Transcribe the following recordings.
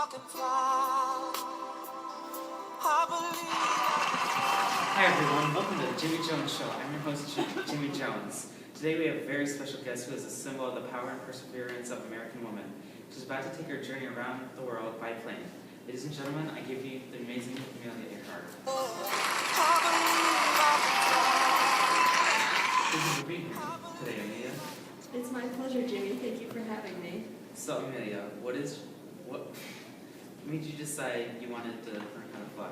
can fly. I believe. Hi everyone, welcome to the Jimmy Jones Show. I'm your host, Jimmy Jones. Today we have a very special guest who is a symbol of the power and perseverance of American women. She's about to take her journey around the world by plane. Ladies and gentlemen, I give you the amazing Amelia Earhart. Thank you for being here today, Amelia. It's my pleasure, Jimmy. Thank you for having me. So, Amelia, what made you decide you wanted to learn how to fly?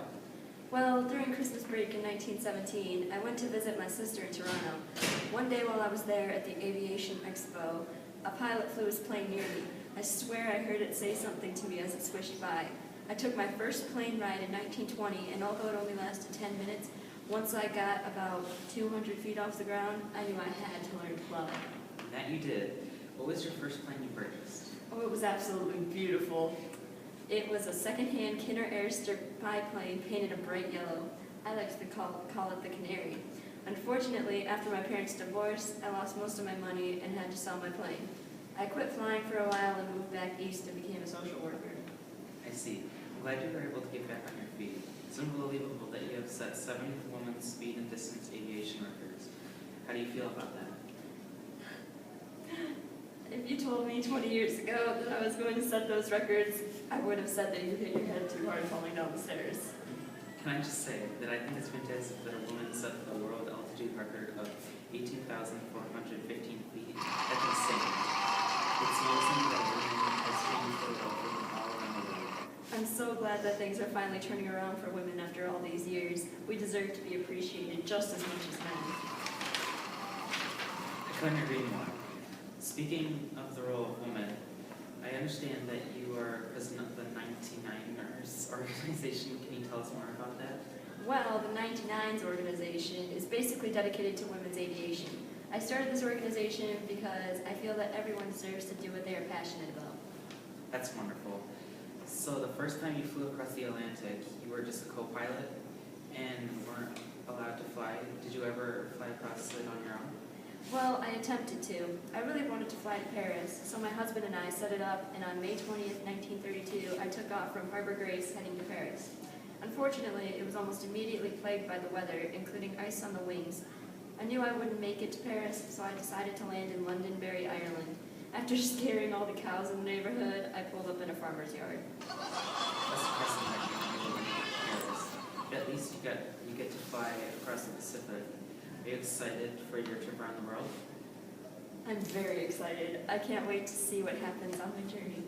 Well, during Christmas break in 1917, I went to visit my sister in Toronto. One day while I was there at the Aviation Expo, a pilot flew his plane near me. I swear I heard it say something to me as it swished by. I took my first plane ride in 1920, and although it only lasted 10 minutes, once I got about 200 feet off the ground, I knew I had to learn to fly. That you did. What was your first plane you purchased? Oh, it was absolutely beautiful. It was a second-hand Kinner Airster biplane painted a bright yellow. I like to call it the Canary. Unfortunately, after my parents' divorce, I lost most of my money and had to sell my plane. I quit flying for a while and moved back east and became a social worker. I see. I'm glad you were able to get back on your feet. It's unbelievable that you have set 7 women's speed and distance aviation records. How do you feel about that? If you told me 20 years ago that I was going to set those records, I would have said that you hit your head too hard falling down the stairs. Can I just say that I think it's fantastic that a woman set the world altitude record of 18,415 feet. That's insane. It's amazing that women has changed the world from all around the world. I'm so glad that things are finally turning around for women after all these years. We deserve to be appreciated just as much as men. I couldn't agree more. Speaking of the role of women, I understand that you are president of the 99ers organization. Can you tell us more about that? Well, the 99s organization is basically dedicated to women's aviation. I started this organization because I feel that everyone deserves to do what they are passionate about. That's wonderful. So the first time you flew across the Atlantic, you were just a co-pilot and weren't allowed to fly. Did you ever fly across it on your own? Well, I attempted to. I really wanted to fly to Paris, so my husband and I set it up, and on May 20th, 1932, I took off from Harbor Grace heading to Paris. Unfortunately, it was almost immediately plagued by the weather, including ice on the wings. I knew I wouldn't make it to Paris, so I decided to land in Londonderry, Ireland. After scaring all the cows in the neighborhood, I pulled up in a farmer's yard. That's impressive that you were able to make Paris. But at least you get to fly across the Pacific. Are you excited for your trip around the world? I'm very excited. I can't wait to see what happens on my journey.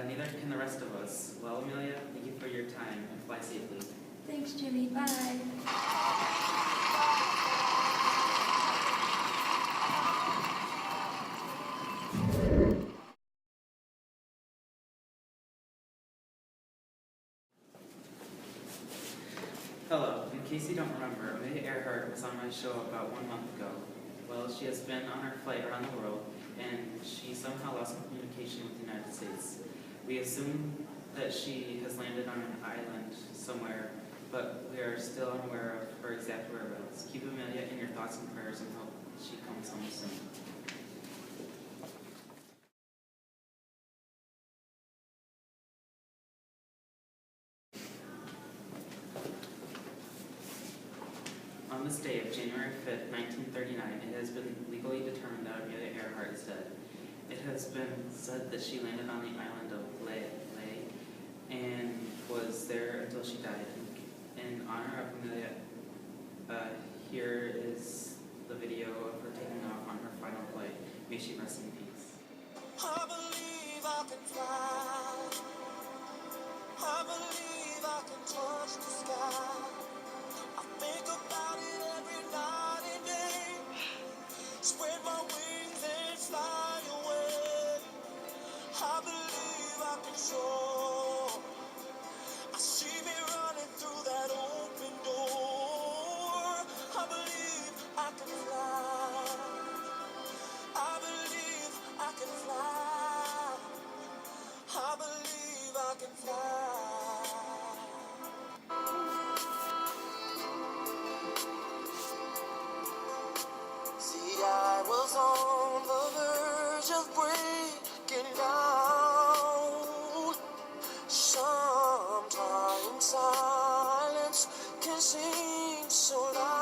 Neither can the rest of us. Well, Amelia, thank you for your time and fly safely. Thanks, Jimmy. Bye. Hello, in case you don't remember, Amelia Earhart was on my show about 1 month ago. Well, she has been on her flight around the world, and she somehow lost communication with the United States. We assume that she has landed on an island somewhere, but we are still unaware of her exact whereabouts. Keep Amelia in your thoughts and prayers and hope she comes home soon. On this day of January 5th, 1939, it has been legally determined that Amelia Earhart is dead. It has been said that she landed on the island of Ley and was there until she died. In honor of Amelia, here is the video of her taking off on her final flight. May she rest in peace. I believe I can fly. I believe I can touch the sky. I think about it every night and day. Spread my wings and fly away. I believe I can soar. I see me running through that open door. I believe I can fly. I believe I can fly. I believe I can fly. See, I was on the verge of breaking down. silence can seem so loud.